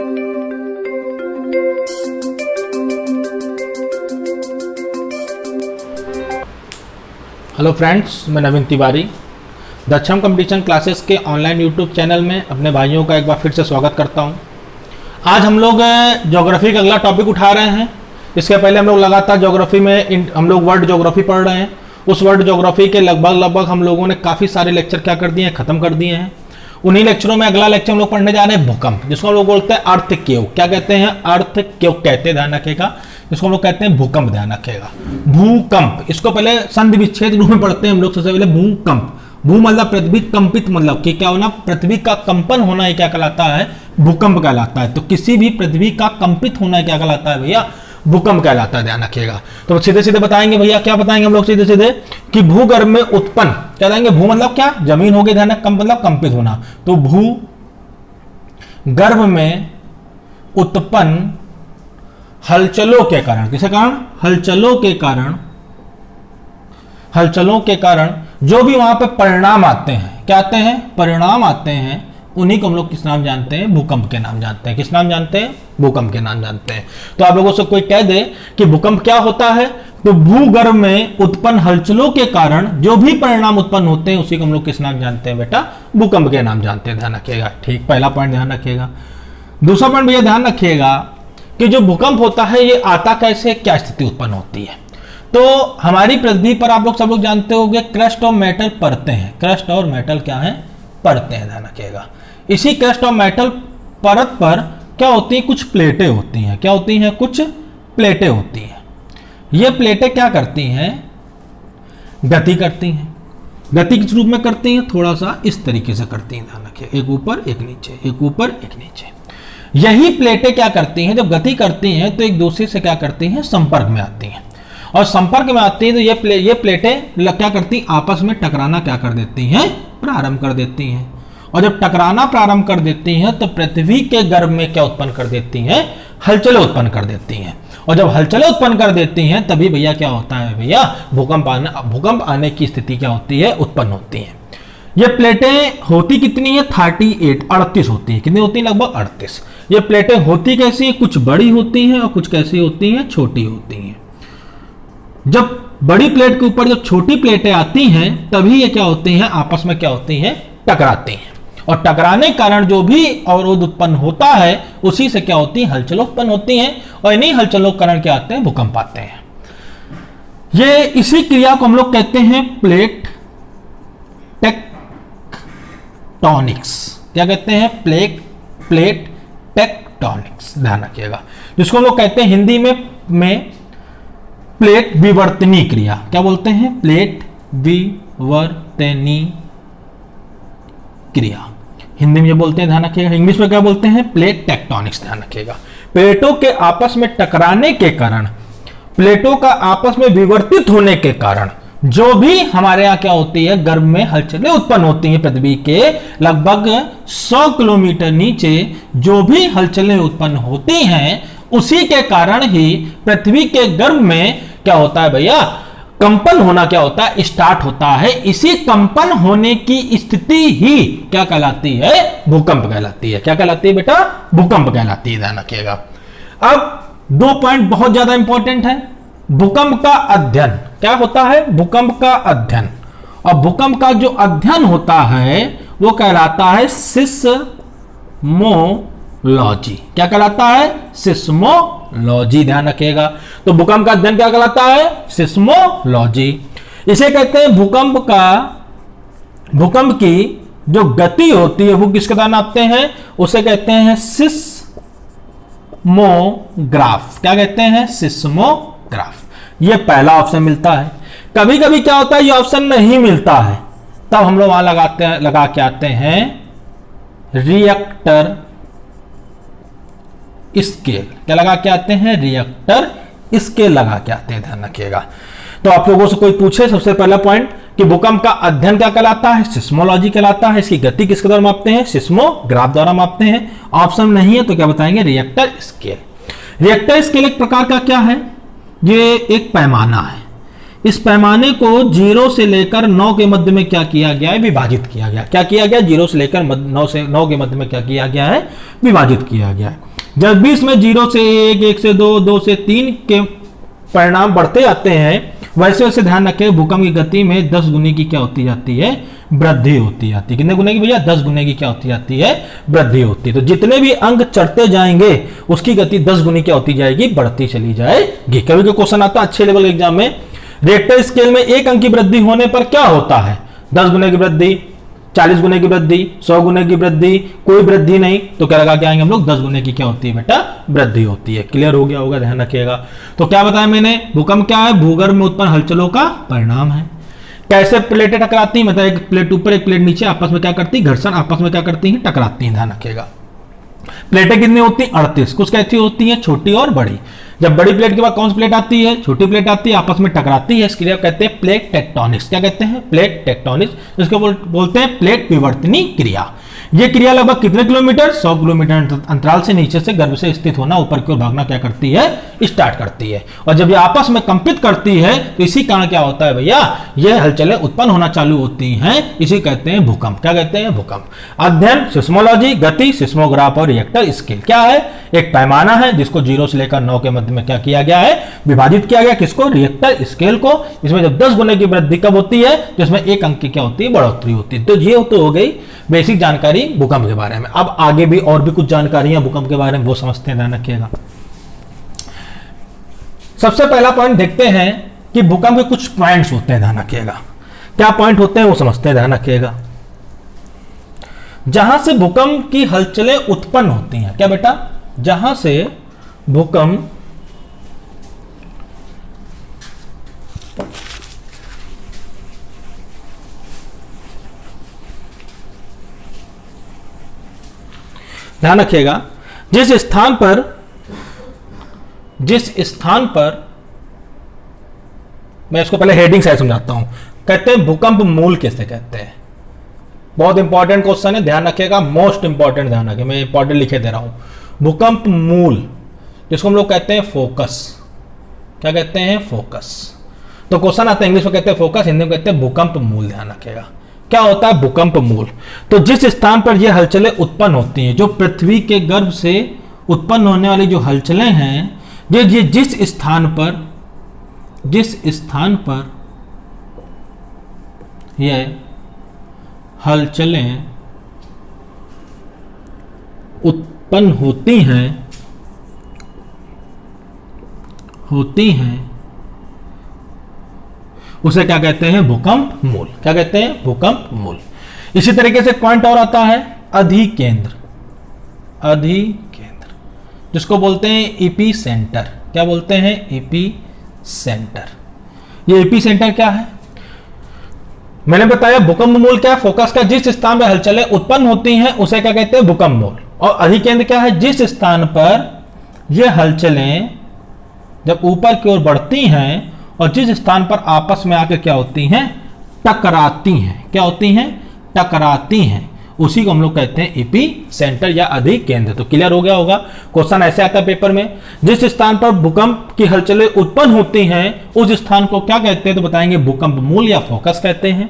Hello friends, मैं नवीन Tiwari दक्षम competition classes के online YouTube channel में अपने भाइयों का एक बार फिर से स्वागत करता हूं। आज हम लोग ज्योग्राफी का अगला टॉपिक उठा रहे हैं। इसके पहले हम लोग लगातार ज्योग्राफी में हम लोग वर्ल्ड ज्योग्राफी पढ़ रहे हैं। उस वर्ल्ड ज्योग्राफी के लगभग हम लोगों ने काफ़ी सारे लेक्चर क्या कर दिए हैं, ख़त्म कर दिए हैं। उन्हीं लेक्चरों में अगला लेक्चर हम लोग पढ़ने जा रहे हैं भूकंप, जिसको हम लोग बोलते हैं अर्थक्वेक। क्या कहते हैं? अर्थक्वेक कहते हैं, ध्यान रखिएगा। इसको हम लोग कहते हैं भूकंप, ध्यान रखिएगा। भूकंप, इसको पहले संधि विच्छेद रूप में पढ़ते हैं हम लोग। सबसे पहले भूकंप, भू मतलब पृथ्वी, कंपित मतलब कि क्या होना, पृथ्वी का कंपन होना, ये क्या कहलाता है? भूकंप कहलाता है। तो किसी भी पृथ्वी का कंपित होना क्या कहलाता है भैया? भूकंप कहलाता है, ध्यान रखिएगा। तो सीधे सीधे बताएंगे भैया, क्या बताएंगे हम लोग सीधे सीधे कि भूगर्भ में उत्पन्न, क्या बताएंगे? भू मतलब क्या? जमीन हो गई, ध्यान, कंप मतलब कंपित होना। तो भू गर्भ में उत्पन्न हलचलों के कारण, किसके कारण? हलचलों के कारण, हलचलों के कारण जो भी वहां पे परिणाम आते हैं, क्या आते हैं? परिणाम आते हैं, उन्हीं को हम लोग किस नाम जानते हैं? भूकंप के नाम जानते हैं। किस नाम जानते हैं? भूकंप के नाम जानते हैं। तो आप लोगों से कोई कह दे कि भूकंप क्या होता है, तो भूगर्भ में उत्पन्न हलचलों के कारण जो भी परिणाम उत्पन्न होते हैं उसी को हम लोग किस नाम जानते हैं बेटा? भूकंप के नाम जानते हैं, ध्यान रखिएगा। ठीक, पहला पॉइंट ध्यान रखिएगा। दूसरा पॉइंट भैया ध्यान रखिएगा कि जो भूकंप होता है ये आता कैसे, क्या स्थिति उत्पन्न होती है। तो हमारी पृथ्वी पर आप लोग सब लोग जानते होंगे क्रस्ट और मेटल परतें हैं। क्रस्ट और मेटल क्या है? परतें हैं, ध्यान रखिएगा। इसी क्रस्ट और मेटल परत पर क्या होती है? कुछ प्लेटें होती हैं। क्या होती हैं? कुछ प्लेटें होती हैं। ये प्लेटें क्या करती हैं? गति करती हैं। गति किस रूप में करती हैं? थोड़ा सा इस तरीके से करती हैं, ध्यान रखिए। एक ऊपर एक नीचे, एक ऊपर एक नीचे। यही प्लेटें क्या करती हैं? जब गति करती हैं तो एक दूसरे से क्या करती हैं? संपर्क में आती हैं। और संपर्क में आती हैं तो ये प्लेटें क्या करती? आपस में टकराना क्या कर देती हैं? प्रारंभ कर देती हैं। और जब टकराना प्रारंभ कर देती हैं तो पृथ्वी के गर्भ में क्या उत्पन्न कर देती हैं? हलचलें उत्पन्न कर देती हैं। और जब हलचलें उत्पन्न कर देती हैं तभी भैया क्या होता है भैया? भूकंप आने की स्थिति क्या होती है? उत्पन्न होती है। ये प्लेटें होती कितनी है? 38 होती है। कितनी होती है? लगभग 38। ये प्लेटें होती कैसी है? कुछ बड़ी होती हैं और कुछ कैसी होती हैं? छोटी होती हैं। जब बड़ी प्लेट के ऊपर जब छोटी प्लेटें आती हैं तभी ये क्या होती हैं? आपस में क्या होती हैं? टकराती हैं। और टकराने के कारण जो भी अवरोध उत्पन्न होता है उसी से क्या होती है? हलचल उत्पन्न होती हैं। और इन्हीं हलचलों के कारण क्या आते हैं? भूकंप आते हैं। ये इसी क्रिया को हम लोग कहते हैं प्लेट टेक्टोनिक्स। क्या कहते हैं? प्लेट टेक्टोनिक्स, ध्यान रखिएगा। जिसको हम लोग कहते हैं हिंदी में प्लेट विवर्तनी क्रिया। क्या बोलते हैं? प्लेट विवर्तनी क्रिया, हिंदी में ये बोलते हैं, ध्यान रखिएगा। इंग्लिश में क्या बोलते हैं? प्लेट टेक्टोनिक्स, ध्यान रखिएगा। प्लेटों के आपस में टकराने के कारण, प्लेटों का आपस में विवर्तित होने के कारण जो भी हमारे यहाँ क्या होती है? गर्भ में हलचलें उत्पन्न होती हैं। पृथ्वी के लगभग 100 किलोमीटर नीचे जो भी हलचलें उत्पन्न होती हैं उसी के कारण ही पृथ्वी के गर्भ में क्या होता है भैया? कंपन होना क्या होता है? स्टार्ट होता है। इसी कंपन होने की स्थिति ही क्या कहलाती है? भूकंप कहलाती है। क्या कहलाती है बेटा? भूकंप कहलाती है, ध्यान रखिएगा। अब 2 पॉइंट बहुत ज्यादा इंपॉर्टेंट है। भूकंप का अध्ययन क्या होता है? भूकंप का अध्ययन। और भूकंप का जो अध्ययन होता है वो कहलाता है सिस्मोलॉजी। क्या कहलाता है? सिस्मोलॉजी, ध्यान रखिएगा। तो भूकंप का अध्ययन क्या कहलाता है? सिस्मोलॉजी। इसे कहते हैं भूकंप की जो गति होती है वो किसके द्वारा नापते हैं? उसे कहते हैं सिस्मोग्राफ। क्या कहते हैं? सिस्मोग्राफ। ये पहला ऑप्शन मिलता है। कभी कभी क्या होता है? ये ऑप्शन नहीं मिलता है, तब हम लोग वहां लगा के आते हैं रिएक्टर स्केल। क्या लगा के आते हैं? रिएक्टर स्केल लगा के आते हैं, ध्यान रखिएगा। तो आप लोगों से कोई पूछे सबसे पहला पॉइंट कि भूकंप का अध्ययन क्या कहलाता है? सिस्मोलॉजी कहलाता है। इसकी गति किसके द्वारा मापते हैं? सिस्मोग्राफ द्वारा मापते हैं। ऑप्शन नहीं है तो क्या बताएंगे? Richter scale. रिएक्टर स्केल एक प्रकार का क्या है? ये एक पैमाना है। इस पैमाने को 0 से लेकर 9 के मध्य में क्या किया गया है? विभाजित किया गया। क्या किया गया? 0 से लेकर 9 के मध्य में क्या किया गया है? विभाजित किया गया है। जब भी इसमें 0 से 1, 1 से 2, 2 से 3 के परिणाम बढ़ते जाते हैं, वैसे वैसे ध्यान रखें भूकंप की गति में 10 गुने की क्या होती जाती है, वृद्धि होती जाती है। कितने गुने की भैया, 10 गुने की क्या होती जाती है, वृद्धि होती है। तो जितने भी अंक चढ़ते जाएंगे उसकी गति 10 गुनी क्या होती जाएगी, बढ़ती चली जाएगी। कभी कोई क्वेश्चन आता है अच्छे लेवल के एग्जाम में, रिएक्टर स्केल में 1 अंक की वृद्धि होने पर क्या होता है, 10 गुने की वृद्धि, 40 गुने की वृद्धि, 100 गुने की वृद्धि, कोई वृद्धि नहीं, तो क्या लगा के आएंगे हम लोग, 10 गुने की क्या होती है बेटा, वृद्धि होती है। क्लियर हो गया होगा, ध्यान रखिएगा। तो क्या बताया मैंने, भूकंप क्या है, भूगर्भ में उत्पन्न हलचलों का परिणाम है। कैसे प्लेटें टकराती, मतलब एक प्लेट ऊपर एक प्लेट नीचे, आपस में क्या करती, घर्षण, आपस में क्या करती हैं, टकराती हैं। ध्यान रखिएगा। प्लेटें कितनी होती हैं, 38। कुछ कैसी होती हैं, छोटी और बड़ी। जब बड़ी प्लेट के बाद कौन सी प्लेट आती है, छोटी प्लेट आती है, आपस में टकराती है, इस क्रिया कहते हैं प्लेट टेक्टोनिक्स। क्या कहते हैं, प्लेट टेक्टोनिक्स। इसको बोलते हैं प्लेट विवर्तनी क्रिया। ये क्रिया लगभग कितने किलोमीटर, 100 किलोमीटर अंतराल से नीचे से गर्भ से स्थित होना, ऊपर की ओर भागना क्या करती है, स्टार्ट करती है। और जब ये आपस में कंपित करती है तो इसी कारण क्या होता है भैया, ये हलचलें उत्पन्न होना चालू होती हैं, इसी कहते हैं भूकंप। क्या कहते हैं, भूकंप। अध्ययन, सिस्मोलॉजी, गति, सिस्मोग्राफ और रिएक्टर स्केल। क्या है, एक पैमाना है जिसको 0 से लेकर 9 के मध्य में क्या किया गया है, विभाजित किया गया। किसको, रिएक्टर स्केल को। इसमें जब 10 गुने की वृद्धि कब होती है, जिसमें 1 अंक की क्या होती है, बढ़ोतरी होती है। तो ये तो हो गई बेसिक जानकारी भूकंप के बारे में। अब आगे भी और भी कुछ जानकारियां भूकंप के बारे में वो समझते हैं, ध्यान रखिएगा। सबसे पहला पॉइंट देखते हैं कि भूकंप के कुछ पॉइंट्स होते हैं, ध्यान रखिएगा। क्या पॉइंट होते हैं वो समझते हैं, ध्यान रखिएगा। जहां से भूकंप की हलचलें उत्पन्न होती हैं, क्या बेटा, जहां से भूकंप ध्यान रखिएगा, जिस स्थान पर मैं इसको पहले हेडिंग से समझाता हूं। कहते हैं भूकंप मूल किसे कहते हैं। बहुत इंपॉर्टेंट क्वेश्चन है, ध्यान रखिएगा, मोस्ट इंपॉर्टेंट, ध्यान रखिए, मैं इंपॉर्टेंट लिखे दे रहा हूं। भूकंप मूल, जिसको हम लोग कहते हैं फोकस। क्या कहते हैं, फोकस। तो क्वेश्चन आता है, इंग्लिश में कहते हैं फोकस, हिंदी में कहते हैं भूकंप मूल। ध्यान रखिएगा, क्या होता है भूकंप मूल। तो जिस स्थान पर यह हलचलें उत्पन्न होती हैं, जो पृथ्वी के गर्भ से उत्पन्न होने वाली जो हलचलें हैं, ये जिस स्थान पर यह हलचलें उत्पन्न होती हैं उसे क्या कहते हैं, भूकंप मूल। क्या कहते हैं, भूकंप मूल। इसी तरीके से पॉइंट और आता है अधिकेंद्र, जिसको बोलते हैं एपी सेंटर। क्या बोलते हैं, एपी सेंटर। ये एपी सेंटर क्या है, मैंने बताया भूकंप मूल क्या है, फोकस का, जिस स्थान पर हलचलें उत्पन्न होती हैं उसे क्या कहते हैं, भूकंप मूल। और अधिकेंद्र क्या है, जिस स्थान पर यह हलचलें जब ऊपर की ओर बढ़ती हैं और जिस स्थान पर आपस में आकर क्या होती हैं, टकराती हैं। क्या होती हैं, टकराती हैं, उसी को हम लोग कहते हैं एपी सेंटर या अधिकेंद्र। तो क्लियर हो गया होगा। क्वेश्चन ऐसे आता है पेपर में, जिस स्थान पर भूकंप की हलचलें उत्पन्न होती हैं उस स्थान को क्या कहते हैं, तो बताएंगे भूकंप मूल या फोकस कहते हैं।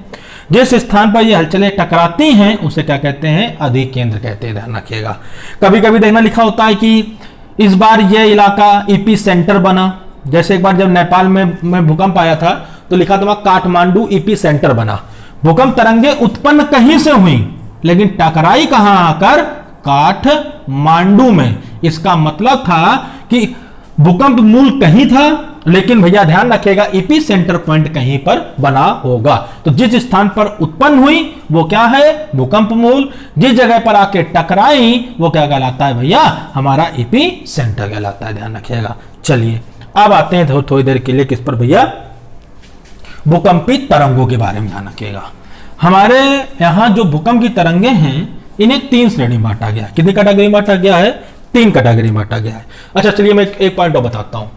जिस स्थान पर ये हलचलें टकराती हैं उसे क्या कहते हैं, अधिकेंद्र कहते हैं। ध्यान रखिएगा। कभी कभी देखना लिखा होता है कि इस बार यह इलाका एपी सेंटर बना। जैसे एक बार जब नेपाल में भूकंप आया था तो लिखा था काठमांडू एपी सेंटर बना। भूकंप तरंगे उत्पन्न कहीं से हुई लेकिन टकराई कहां आकर, काठमांडू में। इसका मतलब था कि भूकंप मूल कहीं था लेकिन भैया ध्यान रखिएगा एपी सेंटर पॉइंट कहीं पर बना होगा। तो जिस स्थान पर उत्पन्न हुई वो क्या है, भूकंप मूल। जिस जगह पर आके टकराई वो क्या कहलाता है भैया, हमारा एपी सेंटर कहलाता है। ध्यान रखिएगा। चलिए अब आते हैं थोड़ी देर के लिए किस पर भैया, भूकंपी तरंगों के बारे में। ध्यान रखिएगा, हमारे यहां जो भूकंप की तरंगे हैं इन्हें 3 श्रेणी में बांटा गया है। कितनी कैटेगरी में बांटा गया है, 3 कैटेगरी में बांटा गया है। अच्छा चलिए मैं एक पॉइंट और बताता हूं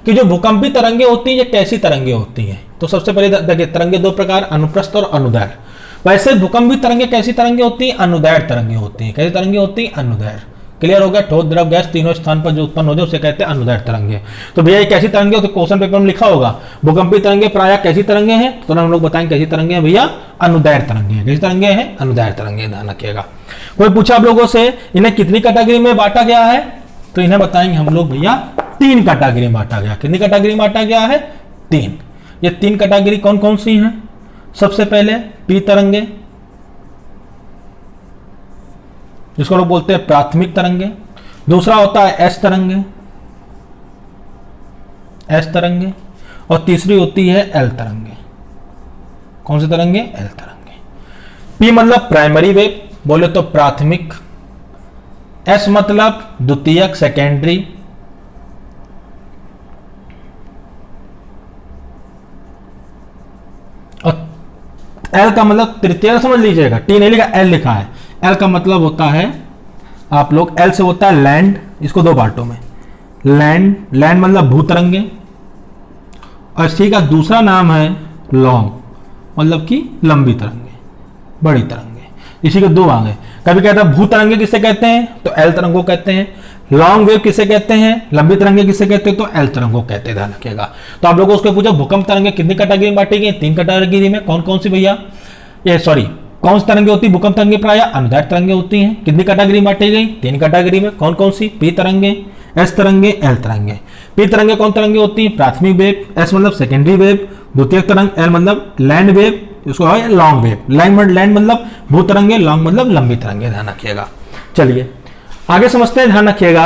कि जो भूकंपी तरंगे होती हैं ये कैसी तरंगे होती हैं। तो सबसे पहले देखिए, तरंगे 2 प्रकार, अनुप्रस्थ और अनुदैर्घ्य। वैसे भूकंपी तरंगे कैसी तरंगे होती हैं, अनुदैर्घ्य तरंगे होती हैं। कैसी तरंगे होती हैं, अनुदैर्घ्य। क्लियर हो गया। ठोस, द्रव, गैस तीनों स्थान पर जो उत्पन्न होते हैं उसे कहते हैं अनुदैर्घ्य तरंगे। तो भैया ये कैसी तरंगे होती है, क्वेश्चन पेपर में लिखा होगा भूकंपी तरंगे प्रायः कैसी तरंगे हैं, तो हम लोग बताएंगे कैसी तरंगे हैं भैया, अनुदैर्घ्य तरंगे हैं। कैसी तरंगे हैं, अनुदैर्घ्य तरंगे। ध्यान रखिएगा। कोई पूछा आप लोगों से इन्हें कितनी कैटेगरी में बांटा गया है, तो इन्हें बताएंगे हम लोग भैया 3 कैटेगरी में बांटा गया। कितनी कैटेगरी में बांटा गया है? 3। ये 3 कैटेगरी कौन कौन सी हैं? सबसे पहले पी तरंगे, जिसको लोग बोलते हैं प्राथमिक तरंगे। दूसरा होता है एस तरंगे, एस तरंगे। और तीसरी होती है एल तरंगे। कौन सी तरंगे? एल तरंगे। पी मतलब प्राइमरी वेव, बोले तो प्राथमिक। एस मतलब द्वितीयक, सेकेंडरी। और एल का मतलब तृतीय, समझ लीजिएगा, टी नहीं लिखा, एल लिखा है। एल का मतलब होता है, आप लोग, एल से होता है लैंड। इसको 2 पार्टों में, लैंड, लैंड मतलब भूतरंगे। और इसी का दूसरा नाम है लॉन्ग, मतलब कि लंबी तरंगे, बड़ी तरंगे। इसी के 2 भाग हैं। कभी कहता है भूतरंगे किसे कहते हैं? तो एल तरंगों कहते हैं। लॉन्ग वेव किसे कहते हैं? लंबी तरंगे किसे कहते हैं? तो एल तरंगों कहते हैं। ध्यान रखिएगा। तो आप लोगों को उसके पूछा भूकंप तरंगे कितनी कैटेगरी में बांटी गई? 3 कैटेगरी में। कौन कौन सी भैया? ये सॉरी, कौन सी तरंगे होती है? भूकंप तरंगे प्राय अनुदैर्ध्य तरंगे होती हैं। कितनी कैटेगरी में बांटी गई? 3 कैटेगरी में। कौन कौन सी? पी तरंगे, एस तरंगे, एल तरंगे। पी तरंगे कौन तरंगे होती हैं? प्राथमिक वेव। एस मतलब सेकेंडरी वेव, द्वितीय तरंग। एल मतलब लैंड वेव, इसको है लॉन्ग वेव। लैंड मतलब भूतरंगे, लॉन्ग मतलब लंबी तरंगे। ध्यान रखिएगा। चलिए आगे समझते हैं। ध्यान रखिएगा,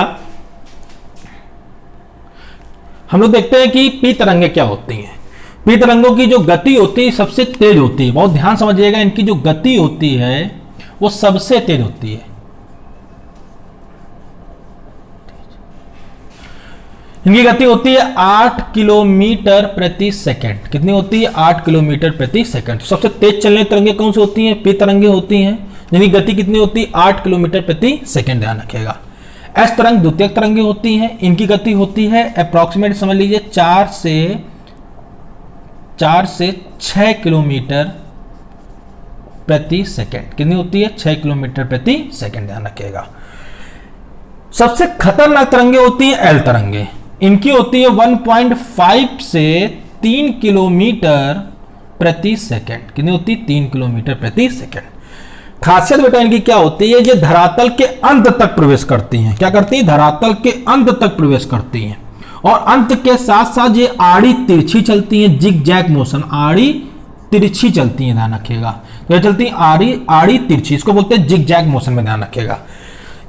हम लोग देखते हैं कि पी तरंगे क्या होती हैं। पी तरंगों की जो गति होती है सबसे तेज होती है। बहुत ध्यान समझिएगा, इनकी जो गति होती है वो सबसे तेज होती है। इनकी गति होती है 8 किलोमीटर प्रति सेकंड। कितनी होती है? 8 किलोमीटर प्रति सेकंड। सबसे तेज चलने तरंगे कौन सी होती हैं? पी तरंगे होती हैं, जिनकी गति कितनी होती है? 8 किलोमीटर प्रति सेकंड। ध्यान रखिएगा। एस तरंग द्वितीयक तरंगे होती हैं, इनकी गति होती है अप्रॉक्सीमेट, समझ लीजिए 4 से 6 किलोमीटर प्रति सेकंड। कितनी होती है? 6 किलोमीटर प्रति सेकंड। ध्यान रखिएगा। सबसे खतरनाक तरंगे होती है एल तरंगे। इनकी होती है 1.5 से 3 किलोमीटर प्रति सेकंड। कितनी होती है? 3 किलोमीटर प्रति सेकंड। खासियत बेटा इनकी क्या होती है? ये धरातल के अंत तक प्रवेश करती हैं। क्या करती हैं? धरातल के अंत तक प्रवेश करती हैं। और अंत के साथ साथ ये आड़ी तिरछी चलती हैं, जिग जैग मोशन, आड़ी तिरछी चलती हैं। ध्यान रखिएगा। तो ये चलती है आड़ी तिरछी, इसको बोलते हैं जिग जैग मोशन में। ध्यान रखिएगा।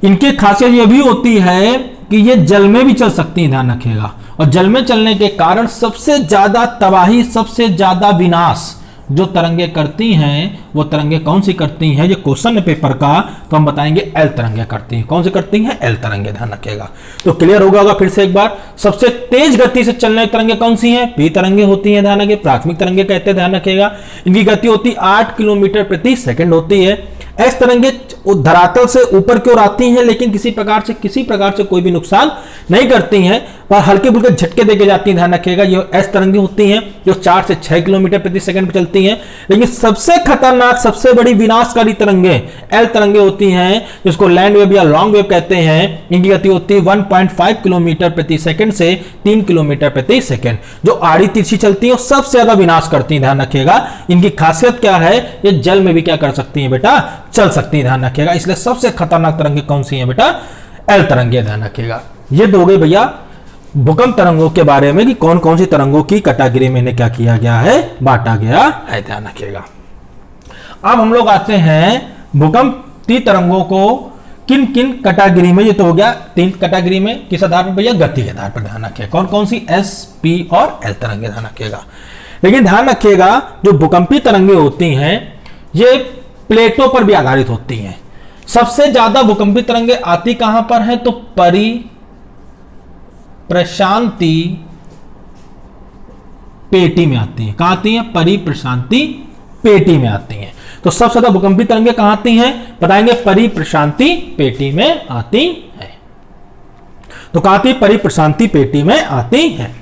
इनकी खासियत यह भी होती है कि ये जल में भी चल सकती हैं। ध्यान रखिएगा। और जल में चलने के कारण सबसे ज्यादा तबाही, सबसे ज्यादा विनाश जो तरंगे करती हैं, वो तरंगे कौन सी करती हैं? ये क्वेश्चन पेपर का, तो हम बताएंगे एल तरंगे करती हैं। कौन सी करती हैं? एल तरंगे। ध्यान रखिएगा। तो क्लियर होगा फिर से एक बार। सबसे तेज गति से चलने तरंगे कौन सी हैं? पी तरंगे होती हैं। ध्यान रखिए। प्राथमिक तरंगे कहते हैं। ध्यान रखिएगा। इनकी गति होती 8 किलोमीटर प्रति सेकंड होती है। एस तरंगे धरातल से ऊपर की ओर आती हैं, लेकिन किसी प्रकार से कोई भी नुकसान नहीं करती हैं, पर हल्के फुल्के झटके देके जाती हैं। ध्यान रखिएगा। ये एस तरंगे होती हैं जो 4 से 6 किलोमीटर प्रति सेकंड पर चलती हैं। लेकिन सबसे खतरनाक, सबसे बड़ी विनाशकारी तरंगे एल तरंगे होती हैं, जिसको लैंड वेव या लॉन्ग वेव कहते हैं। इनकी गति होती है 1.5 किलोमीटर प्रति सेकंड से 3 किलोमीटर प्रति सेकंड। जो आड़ी तिरछी चलती है सबसे ज्यादा विनाश करती है। ध्यान रखिएगा। इनकी खासियत क्या है? ये जल में भी क्या कर सकती है बेटा? चल सकती है। ध्यान रखिएगा। इसलिए सबसे खतरनाक तरंगे कौन सी हैं बेटा? एल तरंगे। ध्यान रखिएगा। ये दो गए भैया भूकंप तरंगों के बारे में कि कौन कौन सी तरंगों की कैटेगरी में इन्हें क्या किया गया है? बांटा गया है। ध्यान रखिएगा। अब हम लोग आते हैं भूकंपी तरंगों को किन किन कैटेगरी में। ये तो हो गया 3 कैटेगरी में। किस आधार पर भैया? गति के आधार पर। ध्यान रखिएगा। कौन कौन सी? एस, पी और एल तरंगे। ध्यान रखिएगा। लेकिन ध्यान रखिएगा, जो भूकंपी तरंगे होती हैं ये प्लेटों पर भी आधारित होती हैं। सबसे ज्यादा भूकंपी तरंगे आती कहां पर है? तो प्रशांति पेटी में आती हैं। कहां आती हैं? परिप्रशांति पेटी में आती हैं। तो सबसे ज्यादा भूकंपी तरंगे कहां आती हैं? बताएंगे परिप्रशांति पेटी में आती हैं। तो कहां आती? परिप्रशांति पेटी में आती हैं।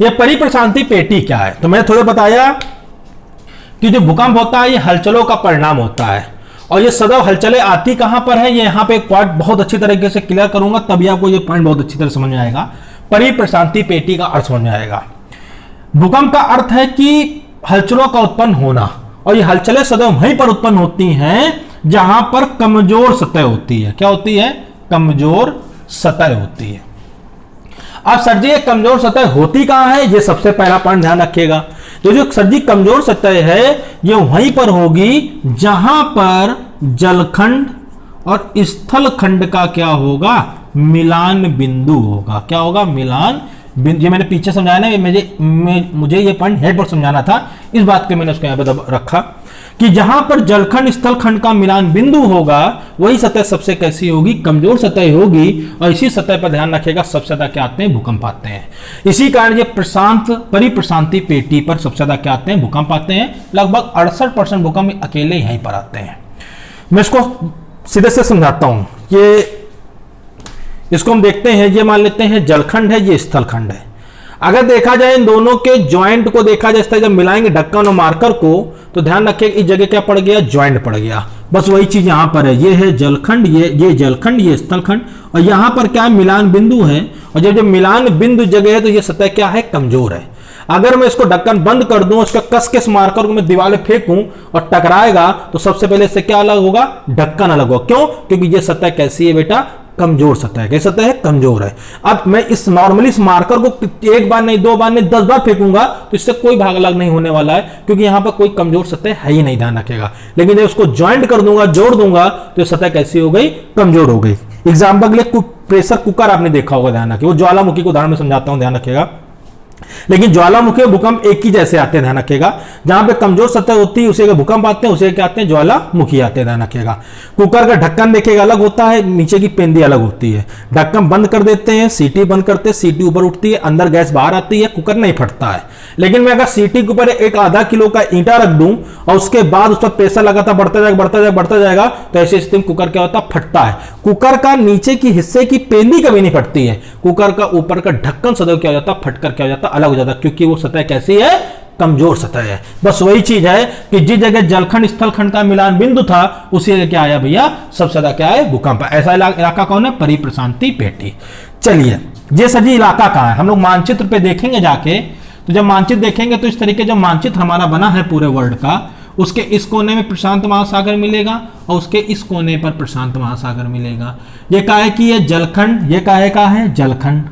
यह परिप्रशांति पेटी क्या है? तो मैंने थोड़ा बताया कि जो भूकंप होता है ये हलचलों का परिणाम होता है, और ये सदैव हलचलें आती कहां पर है? ये यहां पे एक पॉइंट बहुत अच्छी तरीके से क्लियर करूंगा, तभी आपको ये पॉइंट बहुत अच्छी तरह समझ में आएगा। परिप्रशांति पेटी का अर्थ समझ में आएगा। भूकंप का अर्थ है कि हलचलों का उत्पन्न होना, और ये हलचलें सदैव वहीं पर उत्पन्न होती हैं जहां पर कमजोर सतह होती है। क्या होती है? कमजोर सतह होती है। अब सर जी ये कमजोर सतह होती कहां है, ये सबसे पहला पॉइंट ध्यान रखिएगा। तो जो सर जी कमजोर सतह है ये वहीं पर होगी जहां पर जलखंड और स्थलखंड का क्या होगा, मिलान बिंदु होगा। क्या होगा, मिलान बिंदु। ये मैंने पीछे समझाया ना, मुझे ये पॉइंट हेड पर समझाना था, इस बात के मैंने उसको यहां पर रखा कि जहां पर जलखंड स्थलखंड का मिलान बिंदु होगा वही सतह सबसे कैसी होगी, कमजोर सतह होगी। और इसी सतह पर ध्यान रखिएगा सबसे ज्यादा क्या आते हैं, भूकंप आते हैं। इसी कारण ये प्रशांत परिप्रशांति पेटी पर सबसे ज्यादा क्या आते हैं, भूकंप आते हैं। लगभग 68% भूकंप अकेले यहीं पर आते हैं। मैं इसको सीधे से समझाता हूं। ये इसको हम देखते हैं, ये मान लेते हैं जलखंड है, ये स्थलखंड है। अगर देखा जाए इन दोनों के ज्वाइंट को देखा जाए, जब मिलाएंगे ढक्कन और मार्कर को, तो ध्यान रखिए इस जगह क्या पड़ गया, ज्वाइंट पड़ गया। बस वही चीज यहां पर है, ये है जलखंड, ये जलखंड, ये स्थलखंड, और यहां पर क्या है, मिलान बिंदु है। और जब मिलान बिंदु जगह है तो ये सतह क्या है, कमजोर है। अगर मैं इसको ढक्कन बंद कर दूं, उसका कस के मार्कर को मैं दीवार पे फेंकूं और टकराएगा, तो सबसे पहले इससे क्या अलग होगा, ढक्कन अलग होगा। क्यों, क्योंकि ये सतह कैसी है बेटा, कमजोर सतह है। कैसी सतह है, कमजोर है। अब मैं इस नॉर्मली इस मार्कर को एक बार नहीं, 2 बार नहीं, 10 बार फेंकूंगा तो इससे कोई भाग अलग नहीं होने वाला है, क्योंकि यहां पर कोई कमजोर सतह है ही नहीं, ध्यान रखेगा। लेकिन जब उसको ज्वाइंट कर दूंगा, जोड़ दूंगा, तो ये सतह कैसी हो गई, कमजोर हो गई। एग्जाम्पल के लिए प्रेशर कुकर आपने देखा होगा, ध्यान रखिए। वो ज्वालामुखी को उदाहरण में समझाता हूं, ध्यान रखिएगा। लेकिन ज्वालामुखी और भूकंप एक ही जैसे आते हैं, ध्यान रखिएगा। जहां पे कमजोर सतह होती है उसे भूकंप आते हैं, उसे क्या आते हैं, ज्वालामुखी आते हैं, ध्यान रखिएगा। कुकर का ढक्कन देखिएगा अलग होता है, नीचे की पेंदी अलग होती है। ढक्कन बंद कर देते हैं, सीटी बंद करते हैं, सीटी ऊपर उठती है, अंदर गैस बाहर आती है, कुकर नहीं फटता है। लेकिन मैं अगर सीटी के ऊपर एक आधा किलो का ईंटा रख दूं और उसके बाद उस पर प्रेशर लगातार बढ़ता जाएगा, तो ऐसी स्थिति में कुकर क्या होता है, फटता है। कुकर का नीचे की हिस्से की पेंदी कभी नहीं फटती है, कुकर का ऊपर का ढक्कन सदैव क्या हो जाता है, फटकर क्या हो जाता है, अलग हो जाता है, क्योंकि वो सतह कैसी है, कमजोर सतह है। बस वही चीज है कि जिस जगह जलखंड स्थलखंड का मिलान बिंदु था उसी जगह क्या आया भैया, सबसे ज्यादा क्या है, भूकंप। ऐसा इलाका कौन है, परिप्रशांति पेटी। चलिए ये सभी इलाका कहां है, हम लोग मानचित्र पे देखेंगे जाके। तो जब मानचित्र देखेंगे तो इस तरीके जो मानचित्र हमारा बना है पूरे वर्ल्ड का, उसके इस कोने में प्रशांत महासागर मिलेगा और उसके इस कोने पर प्रशांत महासागर मिलेगा। ये कहा है कि ये जलखंड, ये कहा है जलखंड।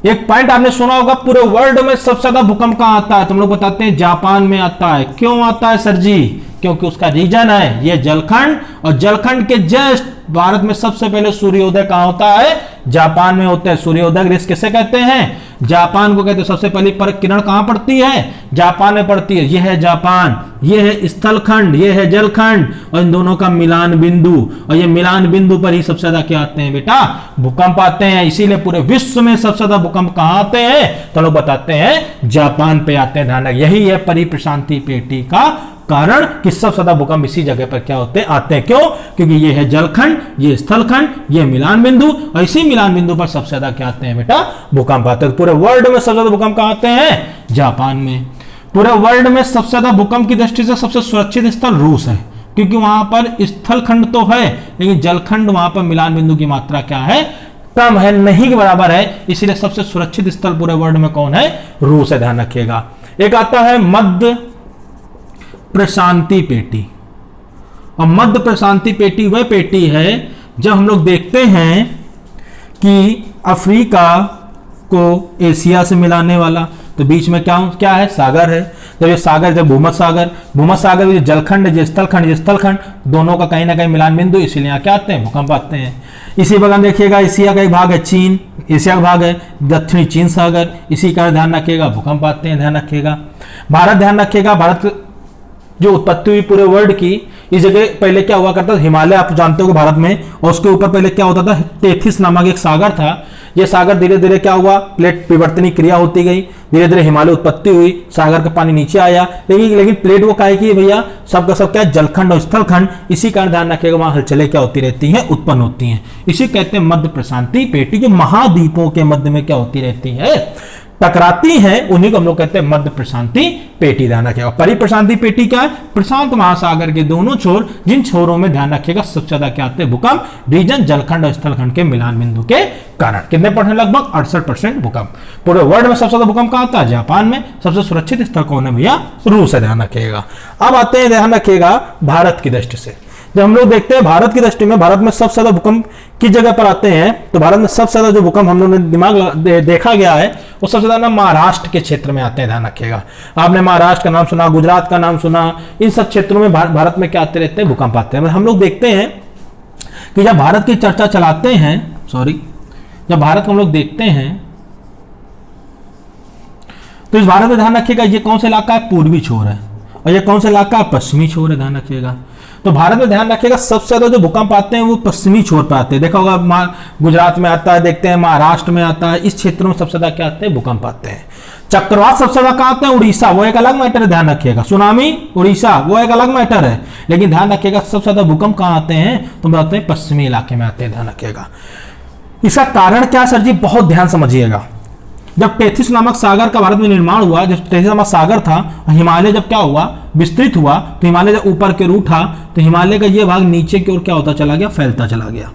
एक पॉइंट आपने सुना होगा, पूरे वर्ल्ड में सबसे ज्यादा भूकंप कहां आता है, तुम लोग बताते हैं जापान में आता है। क्यों आता है सर जी, क्योंकि उसका रीजन है ये जलखंड, और जलखंड के जस्ट भारत में सबसे पहले सूर्योदय कहां होता है, जापान में होता है। सूर्योदय ग्रीस किसे कहते हैं, जापान को कहते हैं। सबसे पहली पर किरण कहां पड़ती है, जापान में पड़ती है। यह है जापान, यह है स्थलखंड, यह है जलखंड, और इन दोनों का मिलान बिंदु, और ये मिलान बिंदु पर ही सबसे ज्यादा क्या आते हैं बेटा, भूकंप आते हैं। इसीलिए पूरे विश्व में सबसे ज्यादा भूकंप कहां आते हैं, तो लोग बताते हैं जापान पे आते हैं। ध्यान रखिए, यही है परिप्रशांति पेटी का कारण कि सबसे ज्यादा भूकंप इसी जगह पर क्या होते हैं, आते हैं। क्यों, क्योंकि ये है जलखंड, ये स्थलखंड, ये मिलान बिंदु, और इसी मिलान बिंदु पर सबसे ज्यादा क्या आते हैं बेटा, भूकंप आते हैं। पूरे वर्ल्ड में सबसे ज्यादा भूकंप कहां आते हैं, जापान में। पूरे वर्ल्ड में सबसे ज्यादा भूकंप की दृष्टि से सबसे सुरक्षित स्थल रूस है, क्योंकि वहां पर स्थलखंड तो है लेकिन जलखंड, वहां पर मिलान बिंदु की मात्रा क्या है, कम है, नहीं के बराबर है। इसीलिए सबसे सुरक्षित स्थल पूरे वर्ल्ड में कौन है, रूस है। ध्यान रखिएगा। एक आता है मध्य प्रशांति पेटी, और मध्य प्रशांति पेटी वह पेटी है जब हम लोग देखते हैं कि अफ्रीका को एशिया से मिलाने वाला, तो बीच में क्या है, सागर है। जब ये सागर, जब भूमध्य सागर ये जलखंड, ये स्थलखंड, दोनों का कहीं ना कहीं मिलान बिंदु, इसीलिए यहाँ क्या आते हैं, भूकंप आते हैं। इसी बगल देखिएगा, एशिया का एक भाग है चीन, एशिया का भाग है दक्षिणी चीन सागर, इसी का ध्यान रखिएगा, भूकंप आते हैं। ध्यान रखिएगा। भारत, ध्यान रखिएगा, भारत जो उत्पत्ति हुई पूरे वर्ल्ड की, इस जगह पहले क्या हुआ करता था, हिमालय आप जानते हो भारत में, और उसके ऊपर पहले क्या होता था, टेथिस नामक एक सागर था। ये सागर धीरे धीरे क्या हुआ, प्लेट परिवर्तनीय क्रिया होती गई, धीरे धीरे हिमालय उत्पत्ति हुई, सागर का पानी नीचे आया। लेकिन प्लेट वो काय की भैया, सबका सब क्या, जलखंड और स्थलखंड। इसी कारण ध्यान रखिएगा, वहां हलचलें क्या होती रहती हैं, उत्पन्न होती हैं। इसी कहते हैं मध्य प्रशांति पेटी, जो महाद्वीपों के मध्य में क्या होती रहती है, टकराती हैं, उन्हीं को हम लोग कहते हैं मध्य प्रशांति पेटी। ध्यान रखिएगा। परिप्रशांति पेटी क्या है, प्रशांत महासागर के दोनों छोर, जिन छोरों में ध्यान रखिएगा सबसे ज्यादा क्या आते हैं, भूकंप, रीजन जलखंड और स्थलखंड के मिलान बिंदु के कारण। कितने परसेंट, लगभग 68% भूकंप। पूरे वर्ल्ड में सबसे ज्यादा भूकंप कहां आता है, जापान में। सबसे सुरक्षित स्थल कौन है भैया, रूस है। ध्यान रखिएगा। अब आते हैं, ध्यान रखिएगा, भारत की दृष्टि से। जब हम लोग देखते हैं भारत की दृष्टि में, भारत में सबसे ज्यादा भूकंप किस जगह पर आते हैं, तो भारत में सबसे ज्यादा जो भूकंप हम लोगों ने देखा गया है वो सबसे ज्यादा महाराष्ट्र के क्षेत्र में आते हैं, ध्यान रखिएगा। आपने महाराष्ट्र का नाम सुना, गुजरात का नाम सुना, इन सब क्षेत्रों में भारत में क्या आते रहते हैं, भूकंप आते हैं। हम लोग देखते हैं कि जब भारत की चर्चा चलाते हैं, जब भारत को हम लोग देखते हैं तो इस भारत में ध्यान रखिएगा ये कौन सा इलाका है, पूर्वी छोर है, और ये कौन सा इलाका है, पश्चिमी छोर है, ध्यान रखिएगा। तो भारत में ध्यान रखिएगा सबसे ज्यादा जो भूकंप आते हैं वो पश्चिमी छोर पर आते हैं। देखा होगा गुजरात में आता है, देखते हैं महाराष्ट्र में आता है, इस क्षेत्र में सबसे ज्यादा क्या आते हैं, भूकंप आते हैं। चक्रवात सबसे ज्यादा कहां आते हैं, उड़ीसा, वो एक अलग मैटर है, ध्यान रखिएगा। सुनामी उड़ीसा वो एक अलग मैटर है, लेकिन ध्यान रखिएगा सबसे ज्यादा भूकंप कहां आते हैं, तो बताते हैं पश्चिमी इलाके में आते हैं, ध्यान रखिएगा। इसका कारण क्या सर जी, बहुत ध्यान समझिएगा। जब टेथिस नामक सागर का भारत में निर्माण हुआ, जब टेथिस नामक सागर था, हिमालय जब क्या हुआ, विस्तृत हुआ, तो हिमालय जब ऊपर की ओर उठा तो हिमालय का ये भाग नीचे की ओर क्या होता चला गया, फैलता चला गया।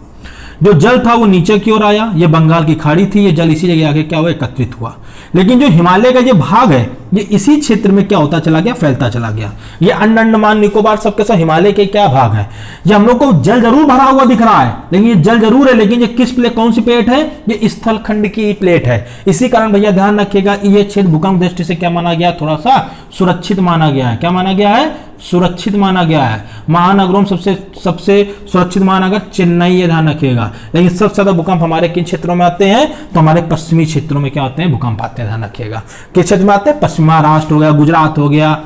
जो जल था वो नीचे की ओर आया, ये बंगाल की खाड़ी थी, ये जल इसी जगह आके क्या हुआ, एकत्रित हुआ। लेकिन जो हिमालय का ये भाग है ये इसी क्षेत्र में क्या होता चला गया, फैलता चला गया। ये अंडमान निकोबार सबके सब हिमालय के क्या भाग है। ये हम लोग को जल जरूर भरा हुआ दिख रहा है, लेकिन ये जल जरूर है, लेकिन ये किस प्लेट, कौन सी प्लेट है, ये स्थल खंड की प्लेट है। इसी कारण भैया ध्यान रखिएगा ये क्षेत्र भूकंप दृष्टि से क्या माना गया, थोड़ा सा सुरक्षित माना गया है। क्या माना गया है, सुरक्षित माना गया है। महानगरों में सबसे सुरक्षित महानगर चेन्नई है, ध्यान रखिएगा। लेकिन सबसे ज्यादा भूकंप हमारे किन क्षेत्रों में आते हैं, तो हमारे पश्चिमी क्षेत्रों में क्या आते हैं, भूकंप आते हैं, ध्यान रखिएगा। किस क्षेत्र में आते हैं, पश्चिम महाराष्ट्र हो गया, गुजरात हो गया,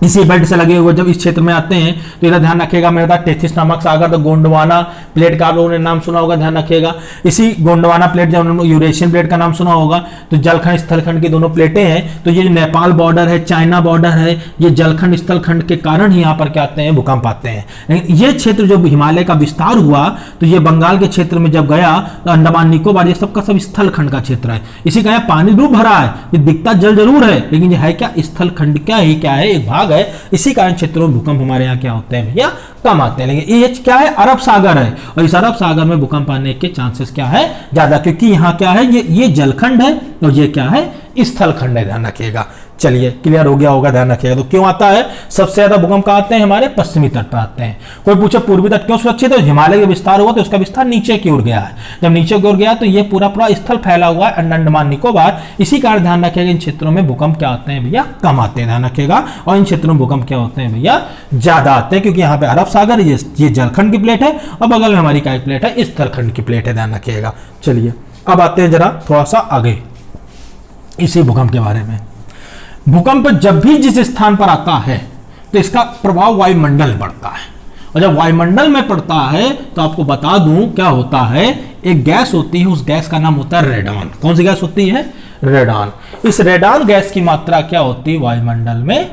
इसी बेल्ट से लगे हुए जब इस क्षेत्र में आते हैं तो इधर ध्यान रखिएगा मेरे पास टेथिस नामक सागर, तो गोंडवाना प्लेट का आप लोगों ने नाम सुना होगा, ध्यान रखिएगा। इसी गोंडवाना प्लेट, जब यूरेशियन प्लेट का नाम सुना होगा, तो जलखंड स्थलखंड की दोनों प्लेटें हैं। तो ये जो नेपाल बॉर्डर है, चाइना बॉर्डर है, ये जलखंड स्थलखंड के कारण ही यहाँ पर क्या आते हैं, भूकंप आते हैं। लेकिन ये क्षेत्र जो हिमालय का विस्तार हुआ तो ये बंगाल के क्षेत्र में जब गया तो अंडमान निकोबार ये सबका सब स्थलखंड का क्षेत्र है। इसी का पानी डूब भरा है, ये दिखता जल जरूर है, लेकिन ये है क्या, स्थलखंड क्या है, एक भाग है। इसी कारण क्षेत्रों में भूकंप हमारे यहाँ क्या होते हैं भैया, कम आते हैं। लेकिन ये क्या है, अरब सागर है, और इस अरब सागर में भूकंप आने के चांसेस क्या है, ज्यादा, क्योंकि यहाँ क्या है, ये जलखंड है और ये क्या है, स्थलखंड है, ध्यान रखिएगा। चलिए क्लियर हो गया होगा, ध्यान रखिएगा। तो क्यों आता है, सबसे ज्यादा भूकंप कहाँ आते हैं, हमारे पश्चिमी तट पर आते हैं। कोई पूछे पूर्वी तट क्यों सुरक्षित है, हिमालय का विस्तार हुआ तो उसका विस्तार नीचे की ओर गया है। जब नीचे की ओर गया तो ये पूरा स्थल फैला हुआ है अंडमान निकोबार। इसी कारण ध्यान रखिएगा इन क्षेत्रों में भूकंप क्या आते हैं भैया, कम आते हैं, ध्यान रखिएगा। और इन क्षेत्रों में भूकंप क्या होते हैं भैया, ज्यादा आते हैं, क्योंकि यहाँ पे अरब सागर ये जलखंड की प्लेट है और बगल में हमारी क्या प्लेट है, स्थलखंड की प्लेट है, ध्यान रखिएगा। चलिए अब आते हैं जरा थोड़ा सा आगे इसी भूकंप के बारे में। भूकंप जब भी जिस स्थान पर आता है तो इसका प्रभाव वायुमंडल में पड़ता है, और जब वायुमंडल में पड़ता है तो आपको बता दूं क्या होता है, एक गैस होती है, उस गैस का नाम होता है रेडॉन। कौन सी गैस होती है, रेडॉन। इस रेडॉन गैस की मात्रा क्या होती है, वायुमंडल में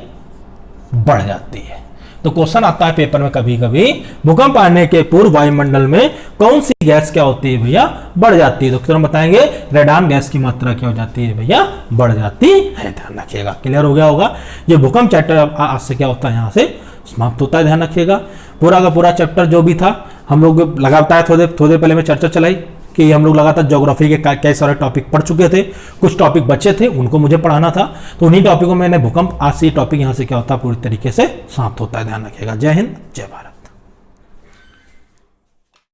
बढ़ जाती है। तो क्वेश्चन आता है पेपर में कभी कभी, भूकंप आने के पूर्व वायुमंडल में कौन सी गैस क्या होती है भैया, बढ़ जाती है। तो तुरंत बताएंगे रेडॉन गैस की मात्रा क्या हो जाती है भैया, बढ़ जाती है, ध्यान रखिएगा। क्लियर हो गया होगा। ये भूकंप चैप्टर आज से क्या होता है, यहाँ से समाप्त होता है, ध्यान रखिएगा। पूरा का पूरा चैप्टर जो भी था हम लोग लगातार थोड़े पहले में चर्चा चलाई कि हम लोग लगातार ज्योग्राफी के कई सारे टॉपिक पढ़ चुके थे, कुछ टॉपिक बचे थे उनको मुझे पढ़ाना था, तो उन्हीं टॉपिकों में मैंने भूकंप आज से टॉपिक यहाँ से क्या होता है पूरी तरीके से समाप्त होता है, ध्यान रखिएगा। जय हिंद, जय भारत।